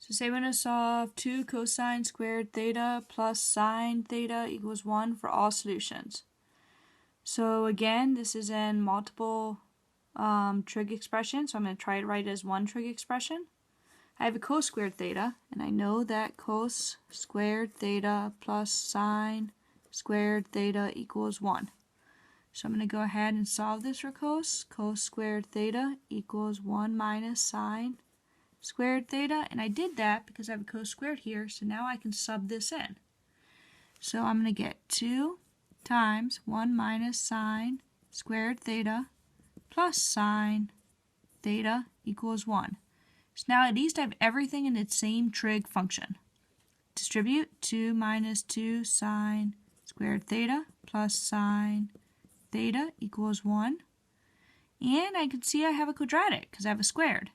So say we're going to solve 2 cosine squared theta plus sine theta equals 1 for all solutions. So again, this is in multiple trig expressions, so I'm going to try to write it as one trig expression. I have a cos squared theta, and I know that cos squared theta plus sine squared theta equals 1. So I'm going to go ahead and solve this for cos. Cos squared theta equals 1 minus sine squared theta, and I did that because I have a cos squared here, so now I can sub this in. So I'm going to get 2 times 1 minus sine squared theta plus sine theta equals 1. So now at least I have everything in its same trig function. Distribute 2 minus 2 sine squared theta plus sine theta equals 1. And I can see I have a quadratic because I have a squared.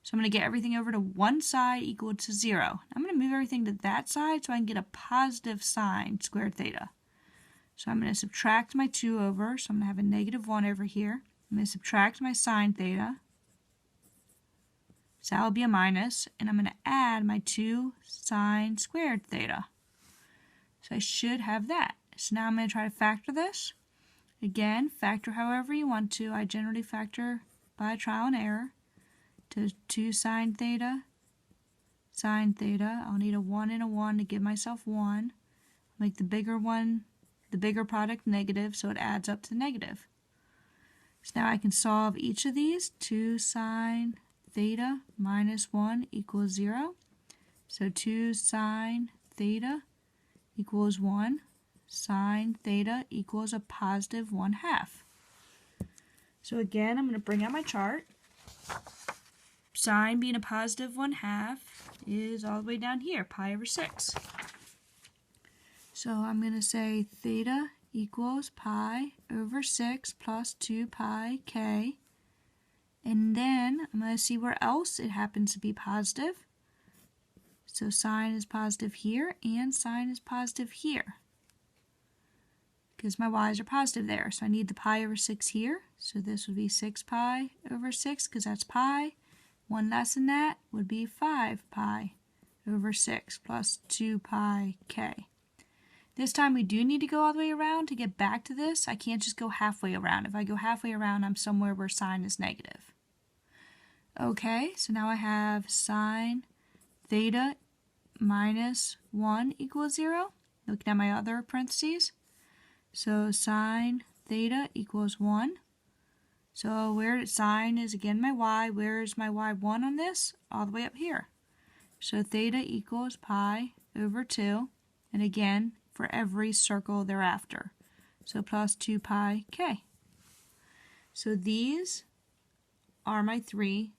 So I'm going to get everything over to one side equal to 0. I'm going to move everything to that side so I can get a positive sine squared theta. So I'm going to subtract my 2 over, so I'm going to have a negative 1 over here. I'm going to subtract my sine theta, so that will be a minus, and I'm going to add my 2 sine squared theta. So I should have that. So now I'm going to try to factor this. Again, factor however you want to. I generally factor by trial and error. To 2 sine theta, I'll need a 1 and a 1 to give myself 1. Make the bigger one, the bigger product negative, so it adds up to negative. So now I can solve each of these. 2 sine theta minus 1 equals 0. So 2 sine theta equals 1. Sine theta equals a positive 1/2. So again, I'm going to bring out my chart. Sine being a positive 1/2 is all the way down here, pi over 6. So I'm going to say theta equals pi over 6 plus 2 pi k. And then I'm going to see where else it happens to be positive. So sine is positive here and sine is positive here, because my y's are positive there. So I need the pi over 6 here. So this would be 6 pi over 6 because that's pi. 1 less than that would be 5 pi over 6 plus 2 pi k. This time we do need to go all the way around to get back to this. I can't just go halfway around. If I go halfway around, I'm somewhere where sine is negative. Okay, so now I have sine theta minus 1 equals 0. Looking at my other parentheses. So sine theta equals 1. So where sine is again my y, where is my y1 on this? All the way up here. So theta equals pi over 2, and again for every circle thereafter. So plus 2 pi k. So these are my three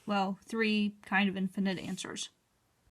kind of infinite answers.